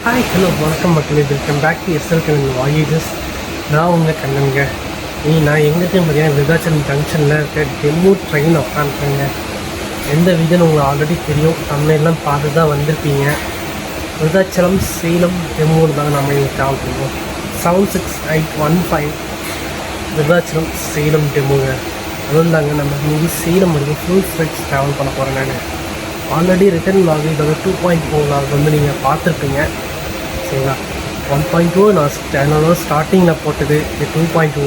Hi hello வணக்கம் மக்களே, welcome back to SL Kannan voyages. நான் உங்கள் கண்ணனுங்க. நான் எங்கே இருக்கேன் பார்த்தீங்கன்னா விருதாச்சலம் ஜங்ஷனில் இருக்க டெமோ ட்ரெயின் உட்காந்துருக்கேங்க. எந்த வீடுன்னு உங்களுக்கு ஆல்ரெடி தெரியும், தமிழெல்லாம் பார்த்து தான் வந்திருப்பீங்க. விருதாச்சலம் சேலம் டெமோன்னு தாங்க நம்ம இங்கே ட்ராவல் பண்ணுவோம். 76815 விருதாச்சலம் சேலம் டெமோங்க. அதுவும் தாங்க நம்ம இங்கே சேலம் வரைக்கும் ஃபுல் ஃப்ளைட்ஸ் ட்ராவல் பண்ண போகிறேன். நான் ஆல்ரெடி ரிட்டர்ன் லாக் இதோட 2.4 லாக் நீங்கள் பார்த்துருப்பீங்க. சரிங்களா, 1.2 நான் சேனலோட ஸ்டார்டிங்கில் போட்டது. இது 2.2.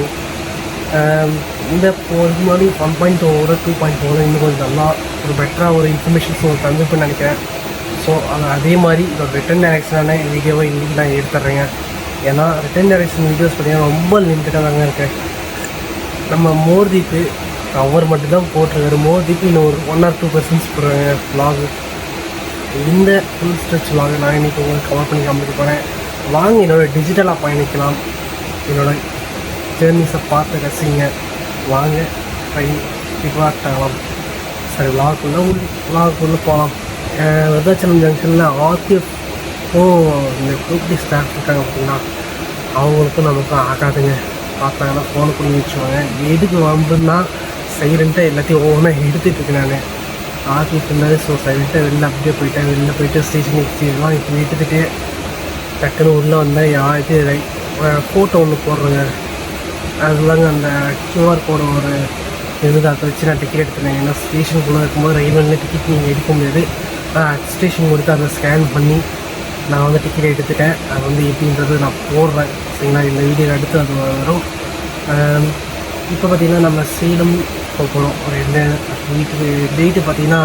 இந்த முன்னாடி 1.2ஓட 2.4 இன்னும் கொஞ்சம் நல்லா ஒரு பெட்டராக ஒரு இன்ஃபர்மேஷன்ஸ் உங்களுக்கு தந்துருக்குன்னு நினைக்கிறேன். ஸோ அதே மாதிரி இதோட ரிட்டர்ன் டைரக்ஷனான வீடியோவை இன்றைக்கி நான் எடுத்துட்றேங்க. ஏன்னா ரிட்டர்ன் டைரக்ஷன் வீடியோஸ் பார்த்திங்கன்னா ரொம்ப லிமிட்டடாக தாங்க இருக்கேன். நம்ம மோர்தீப்பு அவர் மட்டும்தான் போட்டிருக்காரு. மோர்தீப்பு இன்னும் ஒரு 1 or 2% போடுறாங்க vlog. இந்த ஃபுல் ஸ்ட்ரெச் vlog நான் இன்றைக்கி உங்களுக்கு கவர் பண்ணி காமிக்க போகிறேன். வாங்க என்னோடய டிஜிட்டலாக பயணிக்கலாம், என்னோடய ஜேர்னிஸை பார்த்து ரசிங்க. வாங்க ட்ரெயின் டிபார்ட் ஆகலாம். சரி, vlogக்குள்ளே போகலாம். விருதாச்சலம் ஜங்ஷனில் ஆர்டிஎஃப்பும் இந்த குரூப் டி ஸ்டாஃப் இருக்காங்க அப்படின்னா அவங்களுக்கும் நமக்கும் ஆகாதுங்க. பார்த்தாங்கன்னா ஃபோனை பண்ணி வச்சுவாங்க. எதுக்கு வம்புன்னா சைலண்ட்டாக எல்லாத்தையும் ஒவ்வொன்றா எடுத்துகிட்டு இருக்கேன். நான் ஆர்டிஎஃப் இருந்தாலே ஸோ சைலண்ட்டாக வெளில போயிட்டு ஸ்டேஷனுக்கு இப்போ எடுத்துகிட்டு டக்குன்னு உள்ளே வந்தால் இது ஃபோட்டோ ஒன்று போடுறேங்க. அதுதாங்க அந்த கியூஆர் கோடு ஒரு அதை வச்சு நான் டிக்கெட் எடுத்துனேன். ஏன்னா ஸ்டேஷனுக்குள்ளே இருக்கும்போது ரயில்வேல டிக்கெட் நீங்கள் எடுக்க முடியாது. ஸ்டேஷன் கொடுத்து அதை ஸ்கேன் பண்ணி நான் வந்து டிக்கெட் எடுத்துட்டேன். அது எப்படின்றது நான் போடுறேன். சரிங்களா, இந்த வீடியோ அடுத்து அது வரும். இப்போ பார்த்திங்கன்னா நம்ம சேலம் போகணும். ஒரு 2 வீட்டுக்கு டேட்டு பார்த்திங்கன்னா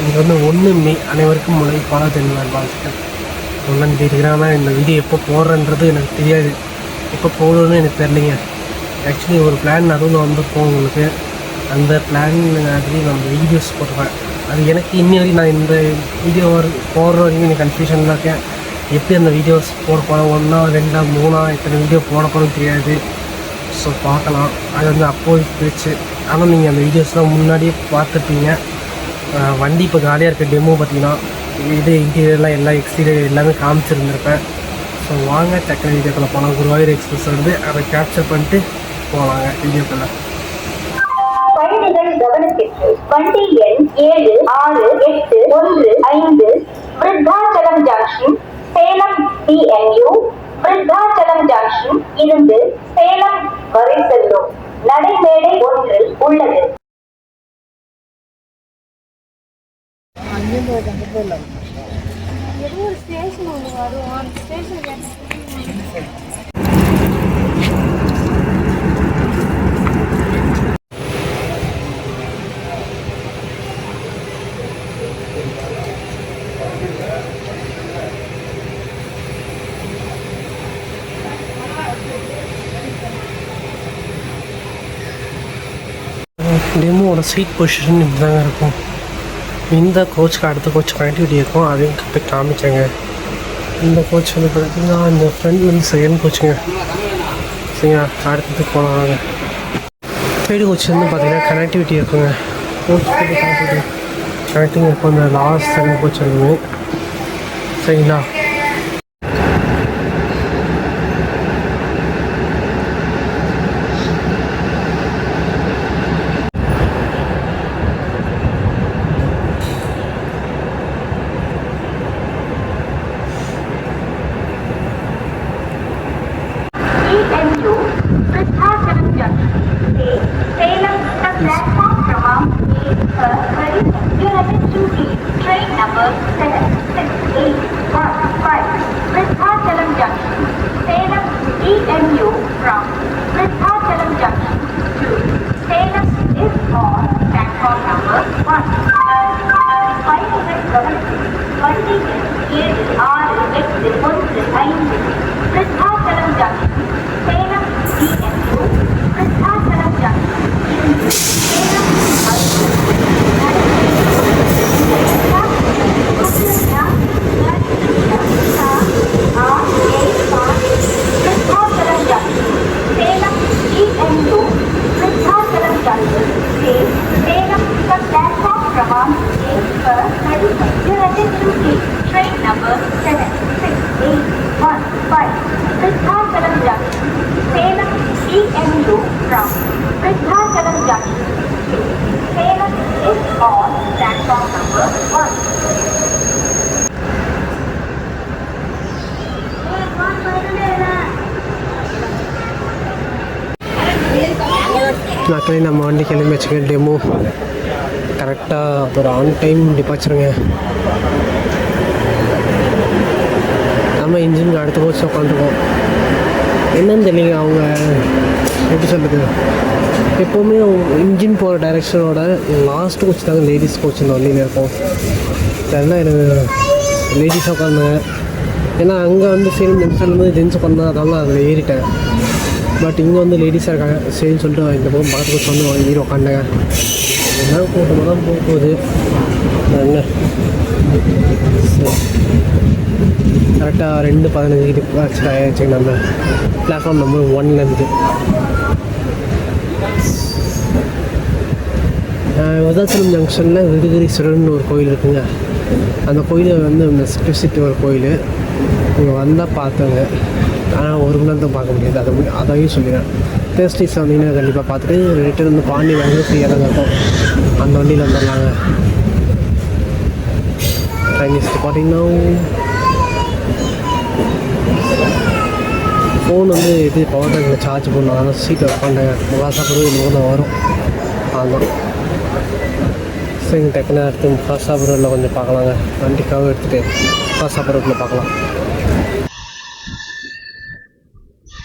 இங்கே 1 மே. அனைவருக்கும் முதல் பாராட்டுங்கள் வாழ்த்துக்கள். 1ஆம் தேதி இருக்கிறாங்கன்னா இந்த வீடியோ எப்போ போடுறன்றது எனக்கு தெரியாது, எப்போ போடணும்னு எனக்கு தெரிலிங்க. ஆக்சுவலி ஒரு பிளான் அதுவும் வந்துருக்கோம் உங்களுக்கு. அந்த பிளான் அதுலேயும் நம்ம வீடியோஸ் போடுறேன். அது எனக்கு இன்னி வரைக்கும் நான் இந்த வீடியோ போடுற வரைக்கும் எனக்கு கன்ஃபியூஷனில் இருக்கேன். எப்படி அந்த வீடியோஸ் போட போகிறோம், 1, 2, 3 எத்தனை வீடியோ போட போகிறோன்னு தெரியாது. ஸோ பார்க்கலாம், அது அப்போதைக்கு போயிடுச்சு. ஆனால் நீங்கள் அந்த வீடியோஸ்லாம் முன்னாடியே பார்த்துருப்பீங்க. வண்டி இப்போ காலியாக இருக்க டெமோ பார்த்திங்கன்னா இது இன்டீரியர்லாம் எல்லாம் எக்ஸ்டீரியர் எல்லாமே காமிச்சிருந்துருப்பேன். ஸோ வாங்க டக்குனு வீடியோக்குள்ளே போகலாம். குருவாயூர் எக்ஸ்பிரஸ் அதை கேப்சர் பண்ணிட்டு போகலாங்க வீடியோக்குள்ளே. பயணிகள் கவனத்திற்கு வண்டி எண் 7685 Virudhachalam junction Salem DMU Virudhachalam junction இருந்து சேலம் வரை செல்லும் நடைமேடை ஒன்றில் உள்ளது. ஒரு ஸ்டேஷன் ஒன்று வரும், அந்த ஸ்டேஷன் டெமோவோட சீட் பொசிஷன் இப்படி தாங்க இருக்கும். இந்த கோச்சுக்கு அடுத்த கோச் கனெக்டிவிட்டி இருக்கும், அதையும் போய் காமிச்சேங்க. இந்த கோச் வந்து பார்த்தீங்கன்னா இந்த ஃப்ரெண்ட் வந்து செகண்ட் கோச்சுங்க. சரிங்களா, அடுத்தது போனாங்க. தேர்ட் கோச் வந்து பார்த்தீங்கன்னா கனெக்டிவிட்டி இருக்குங்க. கோச் கனெக்டிங் இருக்கும். இந்த லாஸ்ட் செகண்ட் கோச் இருக்குங்க. சரிங்களா, train number 76815 Virudachalam Junction, Salem DMU from Virudachalam Junction to Salem is on platform number 1. பயணிகள் கவனத்தில் வண்டி எண் 7685 Virudhachalam junction Salem DMU Virudhachalam junction இருந்து சேலம் Train number 7. மக்களே நம்ம வண்டி கிளம்பி வச்சுக்க டெமோ கரெக்டாக ஒரு ஆன் டைம் டிபாச்சருங்க. நம்ம இன்ஜின் அடுத்த கோச்சு உட்காந்துருக்கோம். என்னன்னு தெரியல, அவங்க எப்படி சொல்கிறது, எப்போவுமே இன்ஜின் போகிற டைரெக்ஷனோட லாஸ்ட் கோச் தாங்க லேடிஸ் கோச் இந்த வண்டியில் இருக்கும். அதெல்லாம் எனக்கு லேடிஸாக உட்காந்தாங்க. ஏன்னா அங்கே வந்து சரி சொல்லும்போது ஜென்ஸ் உட்காந்தா அதனால அதில் ஏறிட்டேன். பட் இங்கே வந்து லேடிஸாக இருக்காங்க சரின்னு சொல்லிட்டு இந்த பக்கம் பக்கத்து கோச் வந்து ஏறி உட்காண்டாங்க. என்ன கூட்டமாக தான் போகுது. என்ன கரெக்டாக 2:15 ஆயிடுச்சு நம்ம பிளாட்ஃபார்ம் நம்பர் 1லேருந்து. விருதாச்சலம் ஜங்ஷனில் விருதுகிரீஸ்வரர்னு ஒரு கோயில் இருக்குங்க. அந்த கோயில் வந்து நெக்ஸ்ட் விசிட் ஒரு கோயில். இங்கே வந்தால் பார்த்தோங்க. ஆனால் ஒரு மணி நேரத்தை பார்க்க முடியாது. அதையும் சொல்லிடுறேன். டேஸ்டிஸ் வந்தீங்கன்னா கண்டிப்பாக பார்த்துட்டு ரிட்டர்ன் வந்து பாண்டி வாங்கி ஃப்ரீயாக தான் இருக்கும். அந்த வண்டியில் வந்துடலாங்க. டைம் இஸ் பார்த்தீங்கன்னா ஃபோன் வந்து இது பவர் பேங்கில் சார்ஜ் பண்ணலாம். அதனால் சீட்டை உட்காண்டாங்க. முகாசாபுரம் இன்னும் தான் வரும். அதுதான் சரி டக்குன்னு எடுத்து முகாசாபுரத்தில் கொஞ்சம் பார்க்கலாங்க. வண்டிக்காக எடுத்துகிட்டு முகாசாபுரத்தில் பார்க்கலாம்.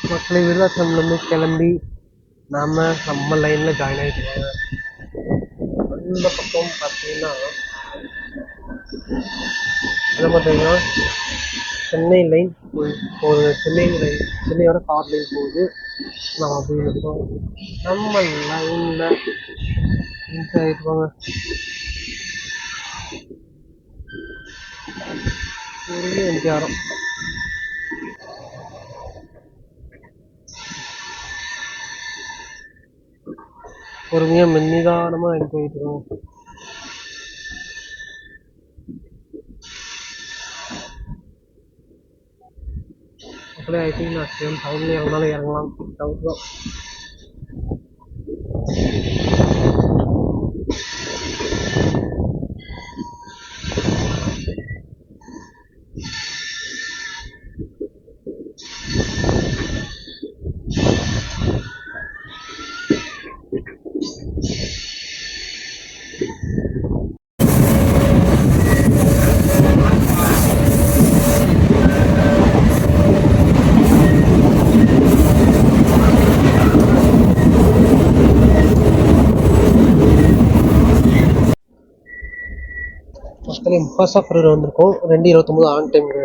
மக்களை விருதாச்சலம்லேருந்து கிளம்பி நம்ம லைனில் ஜாயின் ஆகிடுவாங்க. அந்த பக்கம் பார்த்தீங்கன்னா என்ன பார்த்தீங்கன்னா சென்னை லைன் போகுது. சென்னையோட கார் லைன் போகுது. நம்ம அப்படி இருக்கோம். நம்ம லைனில் என்ட்ரி ஆகிடுவாங்க. பெரிய எம்ஜிஆரம் பொறுமையாக மென்னிதானமாக என்ட்ரி ஆகிட்டுருக்கோம். அப்படியே ஐ திங்க் நான் சேம் டவுன்ல இறங்கினாலும் இறங்கலாம். டவுட் தான். மொத்தம் முகாசாபுரம் வந்திருக்கோம். 2:29 ஆன் டைமுங்க.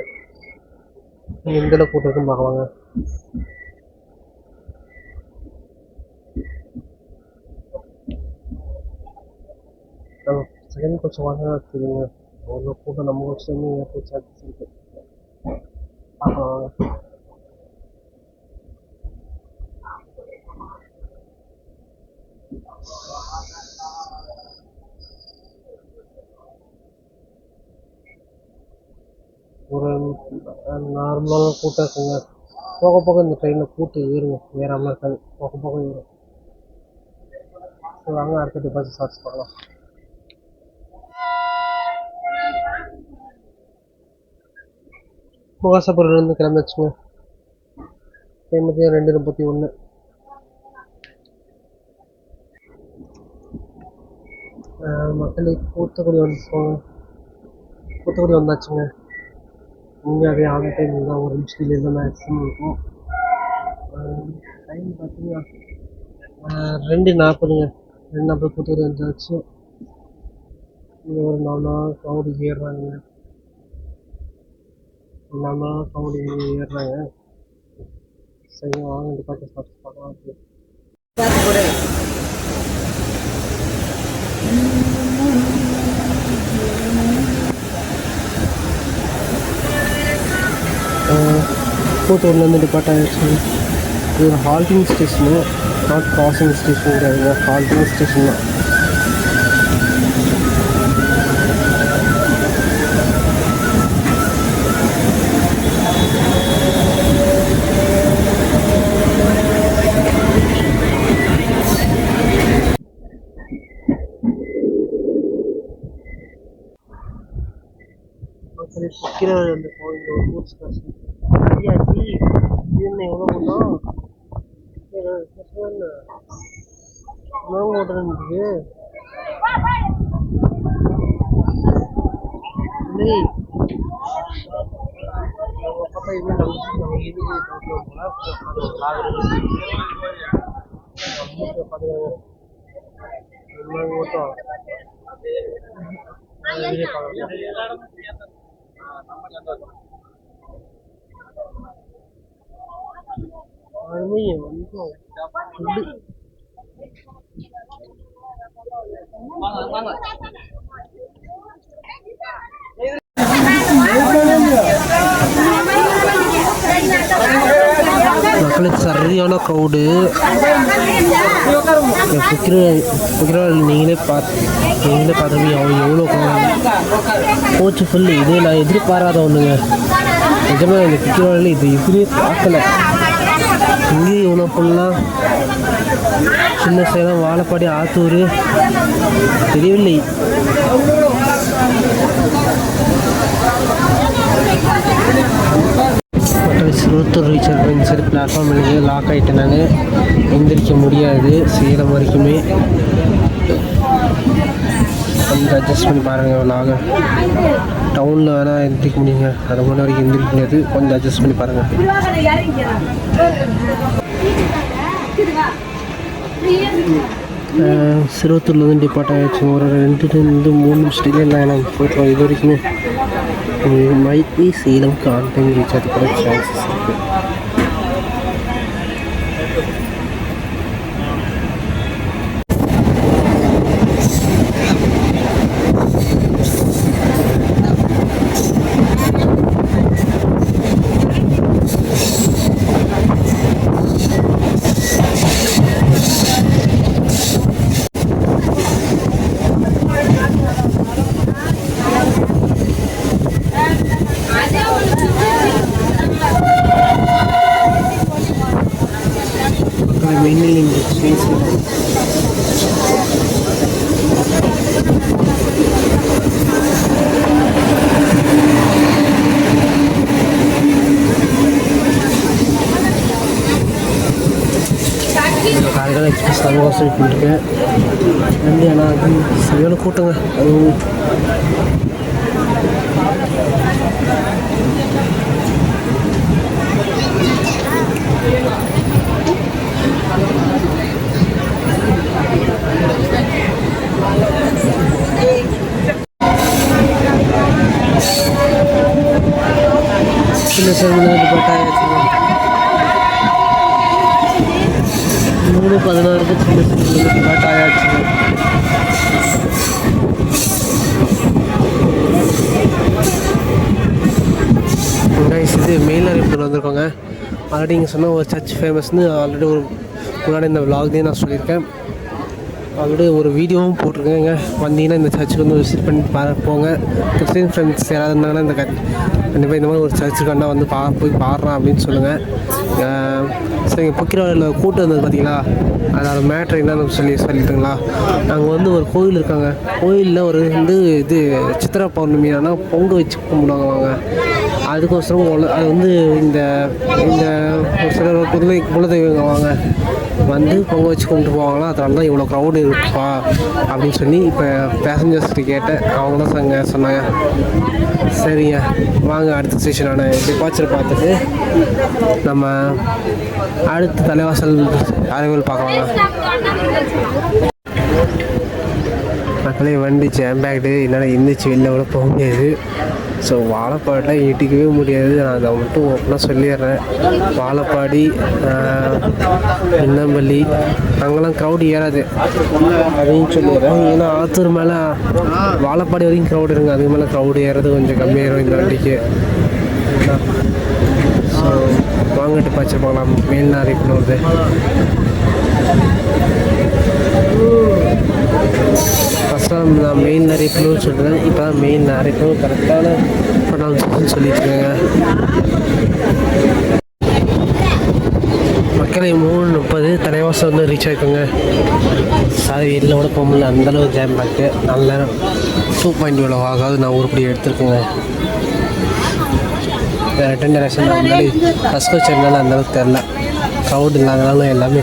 எந்த அளவுக்கு கூட்டம் பார்க்கலாங்க. நம்ம செகண்ட் கொஞ்சம் வாங்க தெரியுங்க. அவ்வளோ கூட்டம் நம்ம வச்சுமே ஏற்பட்டு சான்சஸ் இருக்கு. பார்க்கலாம். ஒரு நார்மலான கூட்டம் இருக்குங்க. போக போக இந்த ட்ரெயினில் கூட்டம் ஏறுங்க. ஏறாமல் இருக்காது. போக போக ஏறும். சரி வாங்க அடுத்த டிபாசிட் சார்ஜ் பண்ணலாம். முகாசாபுரம்லேருந்து கிளம்பிச்சுங்க. டைம் 2:31. மக்களே தூத்துக்குடி வந்தாச்சுங்க. உண்மையாகவே ஆன் டைம் தான். ஒரு நிமிஷத்துலேருந்து மேக்ஸிமம் இருக்கும். டைம் பார்த்தீங்கன்னா 2:40ங்க. 2:40 தூத்துக்குடி வந்தாச்சு. இங்கே ஒரு 4 நாள் கவுடி ஏறுறாங்க. 4 நாள் கவுடி ஏறுறாங்க. சரி வாங்க இந்த பார்த்து சாப்பிட்டு பார்க்கலாம். தூத்துக்குடிலேருந்து டிபார்ட் ஆகிடுச்சு. இது ஒரு halting station, not crossing station கிடையாதுங்க. ஹால்டிங் ஸ்டேஷன் தான். கீழே வந்து இந்த ஒரு டூரிஸ்ட் ஸ்டேஷன் அடியாச்சு. இது எவ்வளோ பண்ணோம் ஓட்டுறதுக்கு பார்த்தா இன்னும் நம்ம இதுக்கு ஓட்டம் மக்களுக்கு சரியான க்ரௌடு. புக்கிரவால் நீங்களே பார்த்துருவீங்க எவ்வளோ க்ரௌடு கோச்சு ஃபுல்லு. இது நான் எதிர்பாராத ஒன்றுங்க. நிஜமாக இந்த புக்கிரவாலில் இது எதிரே பார்க்கல. இங்கேயும் இவ்வளோ ஃபுல்லாக சின்ன சேலம், வாழப்பாடி, ஆத்தூர் தெரியவில்லை. சிறுத்தூர் ரீச் சரி பிளாட்ஃபார்ம் எனக்கு லாக் ஆகிட்டேன். நான் எந்திரிக்க முடியாது சேலம் வரைக்குமே. கொஞ்சம் அட்ஜஸ்ட் பண்ணி பாருங்கள். லாக டவுனில் வேணால் எந்திரிக்க முடியுங்க, அது முன்னாடி வரைக்கும் எந்திரிக்க முடியாது. கொஞ்சம் அட்ஜஸ்ட் பண்ணி பாருங்கள். சிறுவத்தூரில் வந்து டிபார்ட் ஆகிடுச்சு. ஒரு 2-3 நிமிஷத்துலேயே நான் போய்ட்டுருவோம். இது வரைக்குமே மைட் பி சேலம்க்கு ஆன் டைம் ரீச் ஆகிறது கூட சான்சஸ் இருக்குது. காரைக்கால் எக்ஸ்பிரஸ் தான் வசூல் பண்ணிருக்கேன். வண்டி ஆனால் அது சரியான கூட்டங்க. அதுவும் சின்ன சேலம் பட்டாயாச்சு. 3:16 சின்ன சேலம் பட்டாயாச்சு. இது மெயில் அறிவிப்பு வந்திருக்கோங்க. ஆல்ரெடி இங்கே சொன்னால் ஒரு சர்ச் ஃபேமஸ்னு ஆல்ரெடி ஒரு முன்னாடி இந்த விலாக்லேயே நான் சொல்லியிருக்கேன். ஆல்ரெடி ஒரு வீடியோவும் போட்டிருக்கேங்க. வந்தீங்கன்னா இந்த சர்ச்சுக்கு வந்து விசிட் பண்ணி போங்க. கிறிஸ்டின் ஃப்ரெண்ட்ஸ் யாராவது இருந்தாங்கன்னா இந்த கண்டிப்பாக இந்த மாதிரி ஒரு சர்ச்சுக்காண்டா வந்து போய் பாடுறான் அப்படின்னு சொல்லுங்கள். சரிங்க, புக்கிரவாலில் கூட்டம் இருந்தது பார்த்தீங்களா, அதோட மேட்ரு என்னன்னு சொல்லிட்டுங்களா. அங்கே வந்து ஒரு கோயில் இருக்காங்க. கோயிலில் ஒரு இது சித்திரை பௌர்ணமி ஆனால் பொங்கல் வச்சு கும்பிடுவாங்க. அதுக்கோசரம் அது வந்து இந்த ஒரு சிலர் குலதெய்வங்க வாங்க வந்து பொங்கல் வச்சு கும்பிட்டு போவாங்களா, அதனால தான் இவ்வளோ க்ரௌடு இருக்குப்பா அப்படின்னு சொல்லி இப்போ பேசஞ்சர்ஸ்ட்டு கேட்டேன். அவங்க தான் அங்கே சொன்னாங்க. சரிங்க, வாங்க அடுத்த ஸ்டேஷனான டிபார்ச்சர் பார்த்துட்டு நம்ம அடுத்த தலைவாசல் அறிவியல் பார்க்கலாங்க. மக்களே வண்டி ஜாம் பேக்டு, என்னால் எந்திரிச்சு வெளில கூட போக முடியாது. ஸோ வாழப்பாடில் இடிக்கவே முடியாது. நான் அதை மட்டும் ஓப்பனாக சொல்லிடுறேன். வாழப்பாடி, இன்னம்பள்ளி அங்கெல்லாம் க்ரௌடு ஏறாது அப்படின்னு சொல்லிடுறேன். ஏன்னா ஆத்தூர் மேலே வாழப்பாடி வரைக்கும் க்ரௌடு இருங்க, அதுக்கு மேலே க்ரௌடு ஏறது கொஞ்சம் கம்மியாயிரும் இந்த வண்டிக்கு. ஸோ வாங்கிட்டு பாய்ச்சி போகலாம். மேல்நாரி போகிறது ஃபஸ்ட்டாக நான் மெயின் நிறைப்புன்னு சொல்கிறேன். இப்போ தான் மெயின் நிறைப்பு கரெக்டான ப்ரொனவுன்சேஷன் சொல்லிட்டுருக்கேங்க. மக்களை 3:30 தலைவாசம் வந்து ரீச் ஆகிருக்குங்க. சாரி, வெளில கூட போக முடியல, அந்தளவு ஜாம் பேக்கு. நல்ல 2.0 ஆகாது நான் உருப்படி எடுத்துருக்கேங்க. ரிட்டன் டைரக்ஷன் முன்னாடி ஃபஸ்ட் வச்சிருந்தாலும் அந்தளவுக்கு தெரில. க்ரௌட் இல்லாதனால எல்லாமே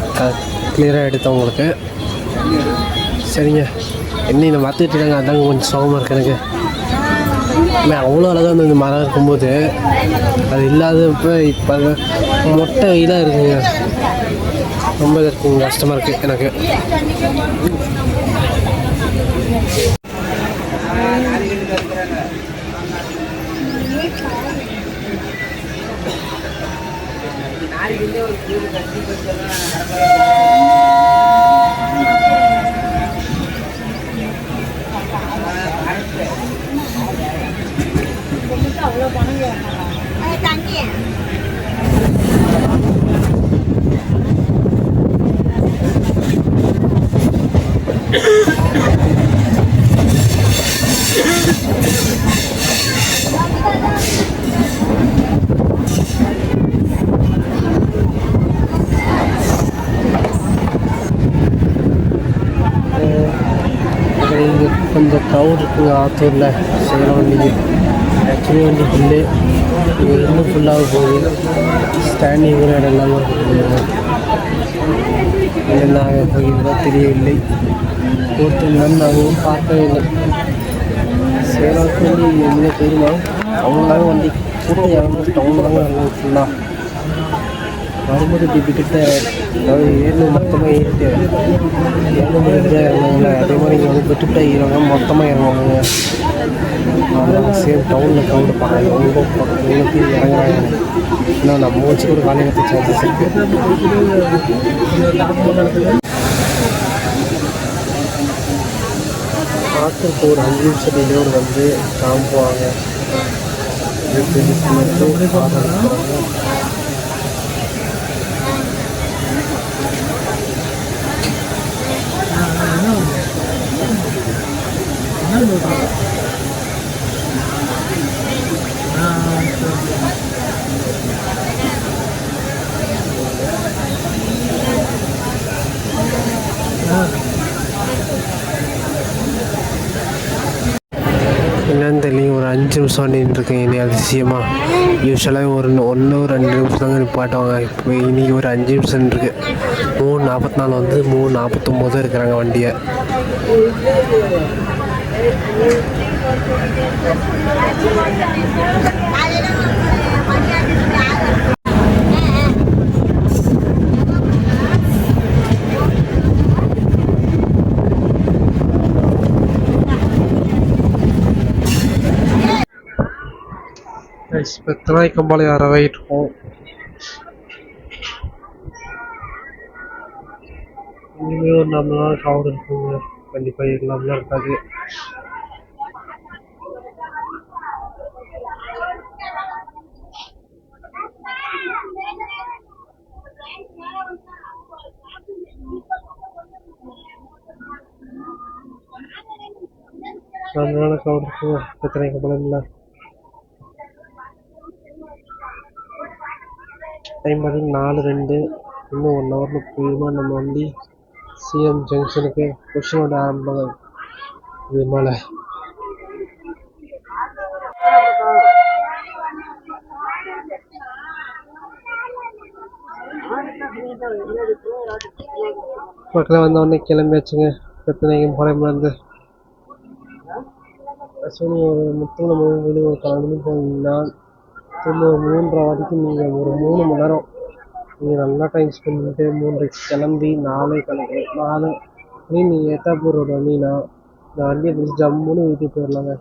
கிளியராக எடுத்தேன் உங்களுக்கு. சரிங்க, என்னை பார்த்துட்டு இருக்காங்க, அதாங்க கொஞ்சம் சோகமாக இருக்கு எனக்கு. ஆனால் அவ்வளோ அழகாக இருந்தது இந்த மரம் இருக்கும்போது, அது இல்லாதப்போ இப்போ அது மொட்டை வெயிலாக இருக்குங்க. ரொம்ப இருக்குங்க, கஷ்டமாக இருக்குது எனக்கு. இங்கே கொஞ்சம் க்ரௌட் இருக்குங்க ஆத்தூரில். சேலம் வண்டிக்கு ஆக்சுவலி வண்டி ஃபுல்லு இங்கே இன்னும் ஃபுல்லாக போகுது. ஸ்டாண்டிங் கூட இடம் இல்லாமல் இருக்குது. என்ன ஆக போகிறதோ தெரியவில்லை. ஒருத்தர் நாங்கள் பார்க்கவே இல்லை. சேலத்துக்கு வண்டி எங்கே போயிருந்தா அவங்களாக வண்டி கூட்டம் இறங்க டவுன் தாங்க இறங்க ஃபுல்லாக வரும்போது கிட்ட அதாவது ஏழு மொத்தமாக ஏறிட்டு 7 மணிக்கு தான் இறங்குவாங்க. அதே மாதிரி இங்கே வந்து விட்டுட்டா இறங்க மொத்தமாக இறங்குவாங்க. அதனால சேம் டவுனில் க்ரௌடு பார்க்குறாங்க. ரொம்ப பக்கத்துக்கு இறங்குறாங்க. இன்னும் நம்ம வச்சு ஒரு காலையில் சார்ஜஸ் இருக்குது. பார்க்கறதுக்கு ஒரு 5 நிமிஷம் டெலிவரி வந்து காம்புவாங்க. என்னன்னு தெரியல, ஒரு 5 நிமிஷம் நின்றுருக்கேன். இனி அதிசயமாக யூஸ்வலாக ஒரு 1-2 நிமிஷம் தாங்க நிப்பாட்டுவாங்க. இப்போ இன்றைக்கி ஒரு 5 நிமிஷம் இருக்குது. 3:44 வந்து 3:49 இருக்கிறாங்க வண்டியை. இப்போ திருநாய்க்கம்பாளையம் அறவையிட்ருக்கோம். இனிமேல் ஒரு 4 நாள் கவர் இருக்குங்க. கண்டிப்பாக இல்லாமலாம் இருக்காது. அதனால கவர் இருக்குங்க திருநாய்க்கம்பாளையம்ல. டைம் பார்த்தீங்கன்னா 4:02. இன்னும் 1 ஹவரில் போயிடுமா நம்ம வண்டி சிஎம் ஜங்ஷனுக்கு. கொஷினோட ஆரம்பம் இது மேலே பக்கத்தில் வந்தவொடனே கிளம்பியாச்சுங்க திருநாய்க்கம்பாளையம்லேருந்து. ஆக்சுவலி ஒரு முத்தூர் வீடு ஒரு 4 மணிக்கு போனீங்கன்னா திரும்ப ஒரு 3:30 வரைக்கும் நீங்கள் ஒரு 3 மணி நேரம் நீங்கள் நல்லா டைம் ஸ்பெண்ட் பண்ணிட்டு 3:30 கிளம்பி 4 நீங்கள் ஏத்தாப்பூர் ரோடு வந்தீங்கன்னா இந்த வண்டியை பிடிச்சி ஜம்முன்னு வீட்டுக்கு போயிடலாங்க.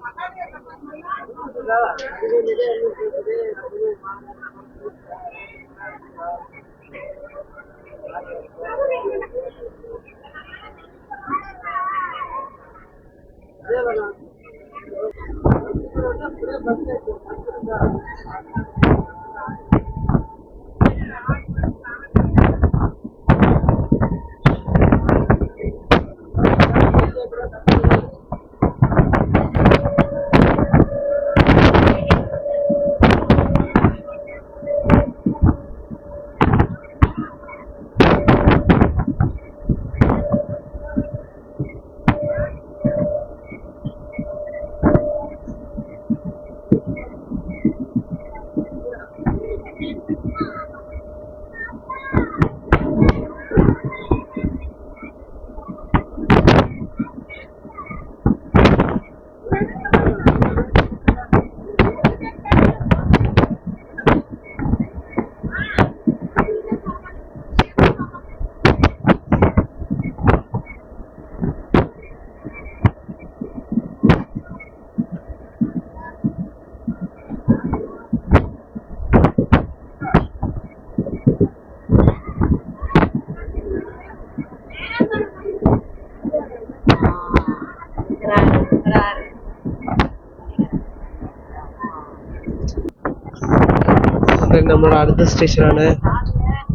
நம்மளோட அடுத்த ஸ்டேஷனான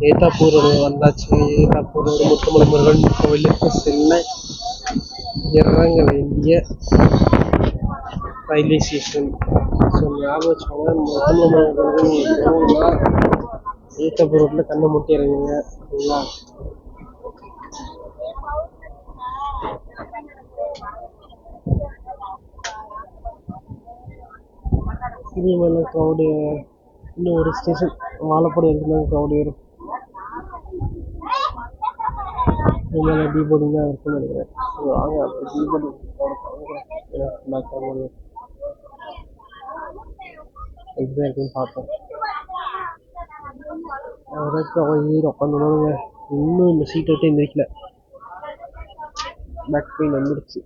ஏத்தாப்பூர் வந்தாச்சு. ஏத்தாப்பூர் முத்துமலை முருகன் கோவிலுக்கு செல்ல இறங்க வேண்டிய ரயில்வே ஸ்டேஷன். ஸோ ஞாபகம் வச்சுக்கோங்க, முத்துமலை முருகன் ஏத்தாப்பூர் ரோட்டில் கண்ணை முட்டி இறங்குங்க. சரிங்களா? இதே மாதிரி க்ரௌடு இன்னும் ஒரு ஸ்டேஷன் வாழப்பாடி இருக்குதான் க்ரௌடு ஏறும். இதனால டீபோர்டிங் தான் இருக்குன்னு நினைக்கிறேன். ஸோ வாங்க அப்போ டீபோர்டிங் எப்படி இருக்குன்னு பார்ப்போம். ஏறி உட்காந்துருவாங்க. இன்னும் இந்த சீட்டை விட்டு எந்திரிக்கல. பேக் பெயின் வந்துருச்சு.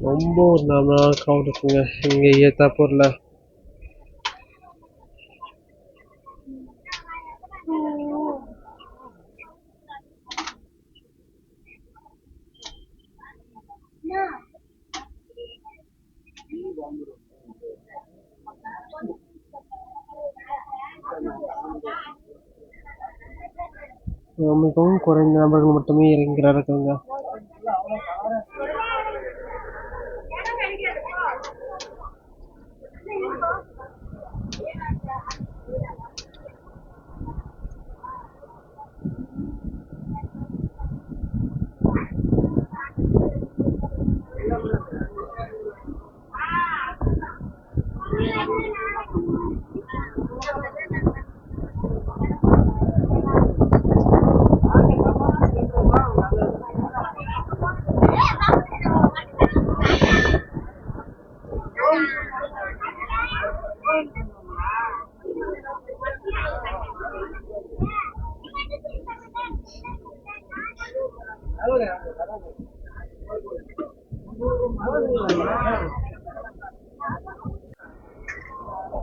ரொம்ப ஒரு 4 நாள் க்ரௌட் இருக்குங்க இங்கே ஏத்தாப்பூரில். மிகவும் குறைந்த நபர்கள் மட்டுமே இறங்குகிறார்கள்.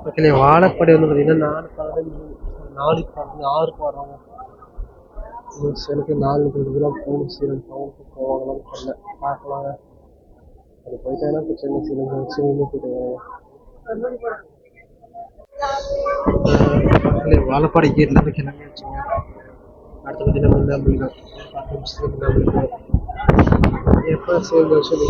மக்களே, வாழப்பாடி வந்து பார்த்தீங்கன்னா 4:15 வர்றாங்க. எனக்கு 4:30 போகணும். சீரன் டவுனுக்கு போவாங்களான்னு தெரியல, பார்க்கலாங்க. அது போயிட்டாங்கன்னா இப்போ சென்னை சீரன் போயிட்டு மக்களே, வாழப்பாடி கேட்லேருந்து கிளம்பி வச்சுங்க. அடுத்து பார்த்தீங்கன்னா மின்னாம்பள்ளி தான். 10 நிமிஷத்துக்கு மின்னாம்பள்ளி போகும். எப்போ சேர்ந்து வருஷம்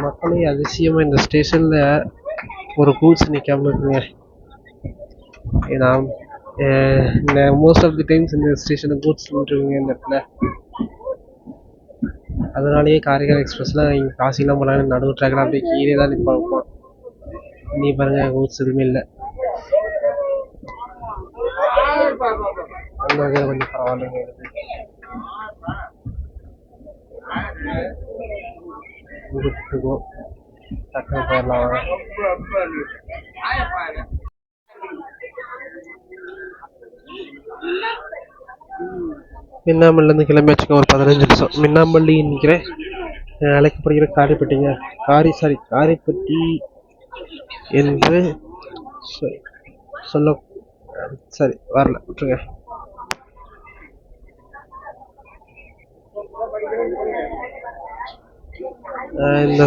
மக்களே, அதிசயமாக இந்த ஸ்டேஷனில் ஒரு கூட்ஸ் நிற்காம இருக்குங்க. ஏன்னா மோஸ்ட் ஆஃப் தி டைம்ஸ் இந்த ஸ்டேஷனில் கூட்ஸ் நின்றுருக்குங்க இந்த இடத்துல. அதனாலேயே காரைக்கால் எக்ஸ்பிரஸ்லாம் இங்கே காசிலாம் போனாங்க நடுவு ட்ராக்கில் அப்படியே கீழே தான் நிற்பாங்க. நீ பாருங்கள், கூட்ஸ் எதுவுமே இல்லை. அந்த வகையில் கொஞ்சம் பரவாயில்லைங்க. இருக்கும் டக்குனு போயிடலாம். மின்னாம்பள்ளிலேருந்து கிளம்பி வச்சுக்கோங்க. ஒரு 15 நிமிஷம் மின்னாம்பள்ளி நிற்கிறேன். அழைக்கப்படுகிற காரைப்பட்டிங்க. காரைப்பட்டி என்று சொல்ல சரி வரல விட்டுருங்க. இந்த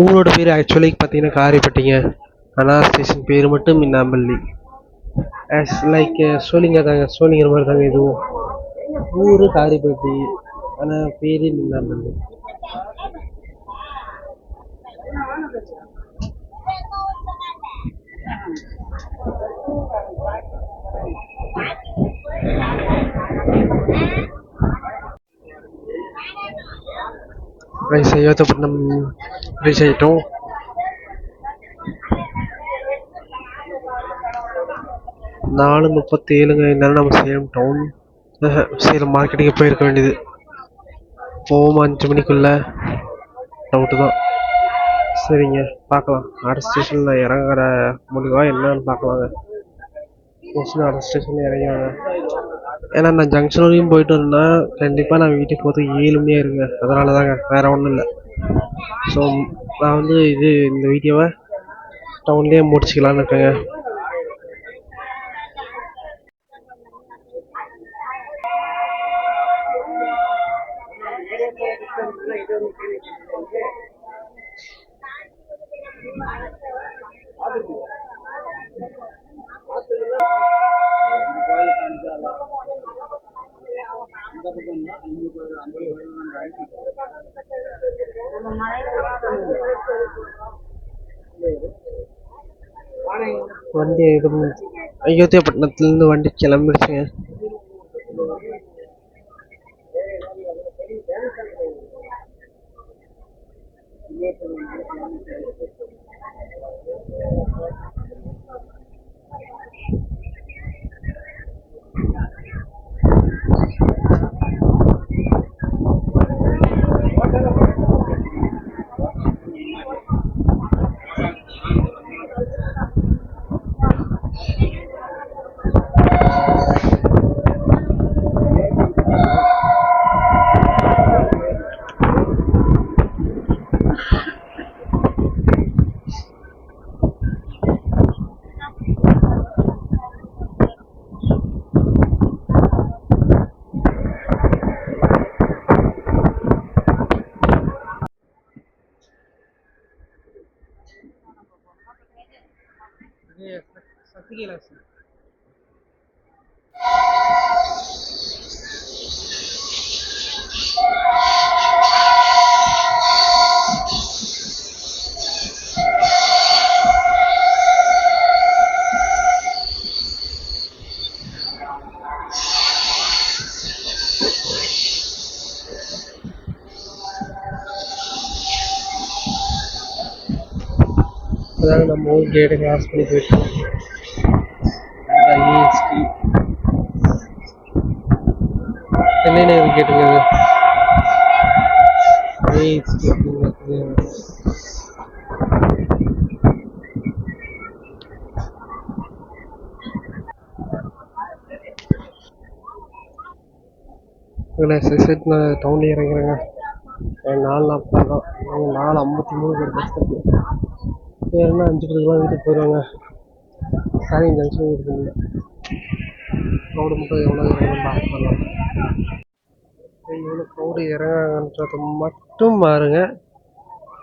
ஊரோட பேர் ஆக்சுவலி பார்த்தீங்கன்னா காரைப்பட்டிங்க. ஆனால் ஸ்டேஷன் பேர் மட்டும் மின்னாம்பள்ளி. ஆஸ் லைக் சோளிங்கர் தாங்க, சோளிங்கர் மாதிரி தாங்க இதுவும். ஊர் காரைப்பட்டி ஆனால் பேர் மின்னாம்பள்ளி. யோத்தப்பட்டினம் ரீச் ஆகிட்டோம். நாலு 37ங்க. இருந்தாலும் நம்ம சேலம் டவுன் சேலம் மார்க்கெட்டுக்கு போயிருக்க வேண்டியது. போவோம் 5 மணிக்குள்ள. டவுட்டு தான். சரிங்க, பார்க்கலாம். அடுத்த ஸ்டேஷனில் இறங்குற முடிவா என்னன்னு பார்க்கலாங்க. மோஸ்ட்லி அடுத்த ஸ்டேஷனில் இறங்கிவாங்க. ஏன்னா நான் ஜங்ஷன் வரையும் போயிட்டு வரேன்னா கண்டிப்பாக நான் வீட்டுக்கு போகிறதுக்கு 7 மணி ஆயிருங்க. அதனால தாங்க, வேறு ஒன்றும் இல்லை. ஸோ நான் வந்து இந்த வீடியோவை டவுன்லேயே முடிச்சுக்கலான்னு இருக்கேங்க. வண்டி அயோத்தியாப்பட்டினத்துலேருந்து வண்டி கிளம்பிடுச்சுங்க. அதாவது நம்ம ஊர் கேட்டை கிராஸ் பண்ணி போயிட்டோம். சென்னை கேட்டுங்க. நான் டவுன்லேயே இறங்குறேங்க. 4:40 தான். 4:53 பஸ் இருக்கு. ஏன்னா 5 மணிக்கெலாம் வீட்டுக்கு போயிடுவாங்க. சாரி, ஜங்ஷன் வீட்டுக்கு இல்லை. க்ரௌடு மட்டும் எவ்வளோ இறங்கணும் பார்க்கலாம். இவ்வளோ க்ரௌடு இறங்குறாங்கன்றது மட்டும் பாருங்க.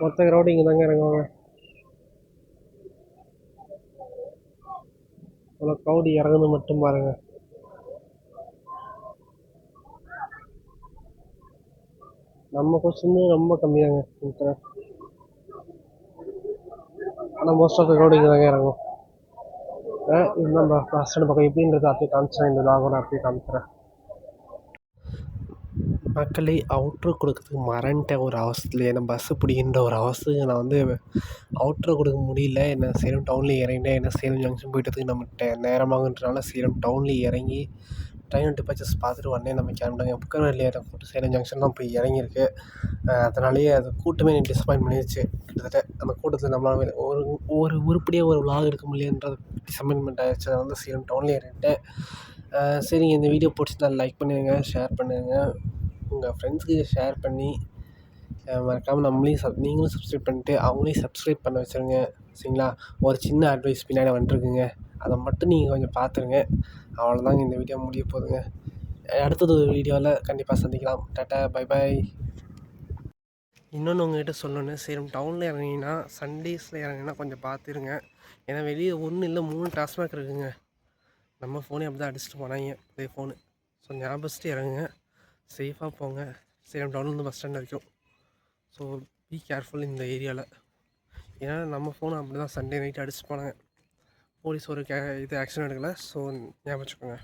மொத்த க்ரௌடு இங்கே தாங்க இறங்குவாங்க. இவ்வளோ க்ரௌடு இறங்குறது மட்டும் பாருங்க. நம்ம கொஸ்டின் ரொம்ப கம்மியாங்க. ஆனால் மோஸ்ட் ஆஃப் த க்ரௌடு இங்கே தாங்க இறங்கும். இதுதான் பஸ் ஸ்டாண்ட் பக்கம் எப்படின்றது அப்படியே காமிச்சிடறேன். இந்த லாகோட அப்படியே காமிக்கிறேன். மக்களை அவுட்ரு கொடுக்கறதுக்கு மறந்துட்டேன் ஒரு அவசரத்தில். ஏன்னா பஸ்ஸு பிடிக்கின்ற ஒரு அவசரத்துக்கு நான் வந்து அவுட்ரு கொடுக்க முடியல. என்ன சேலம் டவுன்லேயே இறங்கிட்டேன். ஏன்னா சேலம் ஜங்ஷன் போய்ட்டதுக்கு நம்ம நேரமாகன்றனால சேலம் டவுன்லேயே இறங்கி ட்ரெயின் டிபார்ச்சர்ஸ் பார்த்துட்டு உடனே நம்ம கிளம்பிட்டாங்க. புக்கனூர்லேயே ஏர்போர்ட் சேலம் ஜங்ஷன் தான் போய் இறங்கியிருக்கு. அதனாலேயே அது கூட்டமே எனக்கு டிசப்பாயின்ட் பண்ணிடுச்சு. கிட்டத்தட்ட அந்த கூட்டத்தில் நம்மளால் ஒரு உருப்படியாக ஒரு விலாக் எடுக்க முடியலன்றது டிசப்பாயின்மெண்ட் ஆகிடுச்சு. அதை வந்து சேலம் டவுன்லேயே இறங்கிட்டேன். சரிங்க, இந்த வீடியோ பிடிச்சிருந்தா லைக் பண்ணுங்கள், ஷேர் பண்ணுங்கள், உங்கள் ஃப்ரெண்ட்ஸுக்கு ஷேர் பண்ணி மறக்காமல் நீங்களும் சப்ஸ்கிரைப் பண்ணிட்டு அவங்களையும் சப்ஸ்கிரைப் பண்ண வச்சுருங்க. சரிங்களா? ஒரு சின்ன அட்வைஸ் பின்னாடி வந்துருக்குங்க, அதை மட்டும் நீங்கள் கொஞ்சம் பார்த்துருங்க. அவ்வளோதாங்க, இந்த வீடியோ முடிய போகுதுங்க. அடுத்தது ஒரு வீடியோவில் கண்டிப்பாக சந்திக்கலாம். Tata, bye bye. இன்னொன்று உங்கள்கிட்ட சொல்லணுன்னு, சேலம் டவுனில் இறங்கிங்கன்னா சண்டேஸில் இறங்கினா கொஞ்சம் பார்த்துருங்க. ஏன்னா வெளியே 1 இல்லை 3 டாஸ்மாக் இருக்குங்க. நம்ம ஃபோனே அப்படி தான் அடிச்சுட்டு போனாங்க, இதே ஃபோனு. ஸோ ஞாபகத்துட்டு இறங்குங்க, சேஃபாக போங்க. சேலம் டவுன்லேருந்து பஸ் ஸ்டாண்ட் வரைக்கும். ஸோ பி கேர்ஃபுல் இந்த ஏரியாவில். ஏன்னா நம்ம ஃபோனை அப்படி தான் சண்டே நைட்டு அடிச்சுட்டு போனாங்க. போலீஸ் ஒரு இது ஆக்ஷன் எடுக்கலை. ஸோ ஞாபகம் வச்சுக்கோங்க.